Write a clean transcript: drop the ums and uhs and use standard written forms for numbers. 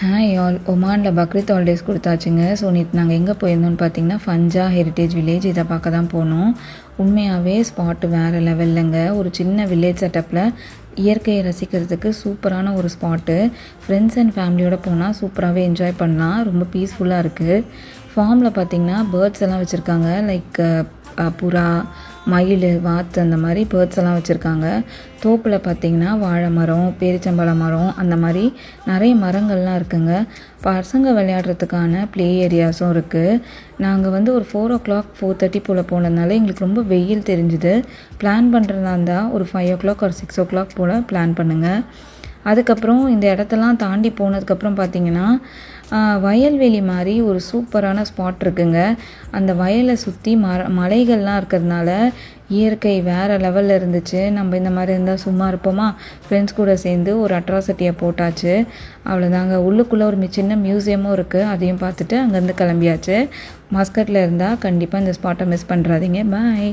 Hi all. ஒமானில் Bakrid holidays கொடுத்தாச்சுங்க. So நேற்று நாங்கள் எங்கே போயிருந்தோம்னு பார்த்தீங்கன்னா ஃபஞ்சா ஹெரிட்டேஜ் வில்லேஜ் இதை பார்க்க தான் போனோம். உண்மையாகவே ஸ்பாட்டு வேறு லெவல்லங்க. ஒரு சின்ன வில்லேஜ் செட்டப்பில் இயற்கையை ரசிக்கிறதுக்கு சூப்பரான ஒரு ஸ்பாட்டு. ஃப்ரெண்ட்ஸ் அண்ட் ஃபேமிலியோடு போனால் சூப்பராகவே என்ஜாய் பண்ணலாம். ரொம்ப பீஸ்ஃபுல்லாக இருக்குது. ஃபார்மில் பார்த்திங்கன்னா பேர்ட்ஸ் எல்லாம் வச்சுருக்காங்க. லைக் புறா, மயில், வாத்து அந்த மாதிரி பேர்ட்ஸ் எல்லாம் வச்சுருக்காங்க. தோப்பில் பார்த்திங்கன்னா வாழை மரம், பேரிச்சம்பழ மரம் அந்த மாதிரி நிறைய மரங்கள்லாம் இருக்குங்க. பசங்க விளையாடுறதுக்கான ப்ளே ஏரியாஸும் இருக்குது. நாங்கள் ஒரு 4 o'clock 4:30 போல் போனதுனால எங்களுக்கு ரொம்ப வெயில் தெரிஞ்சுது. பிளான் பண்ணுறதா இருந்தால் ஒரு 5 o'clock or 6 o'clock pole plan பண்ணுங்கள். அதுக்கப்புறம் இந்த இடத்தெல்லாம் தாண்டி போனதுக்கப்புறம் பார்த்திங்கன்னா வயல்வெளி மாதிரி ஒரு சூப்பரான ஸ்பாட் இருக்குங்க. அந்த வயலை சுற்றி மலைகள்லாம் இருக்கிறதுனால இயற்கை வேறு லெவலில் இருந்துச்சு. நம்ம இந்த மாதிரி இருந்தால் சும்மா இருப்போமா? ஃப்ரெண்ட்ஸ் கூட சேர்ந்து ஒரு அட்ராசிட்டியை போட்டாச்சு. அவ்வளோதாங்க. உள்ளுக்குள்ளே ஒரு சின்ன மியூசியமும் இருக்குது. அதையும் பார்த்துட்டு அங்கேருந்து கிளம்பியாச்சு. மஸ்கட்டில் இருந்தால் கண்டிப்பாக இந்த ஸ்பாட்டை மிஸ் பண்ணுறாதீங்க. பாய்.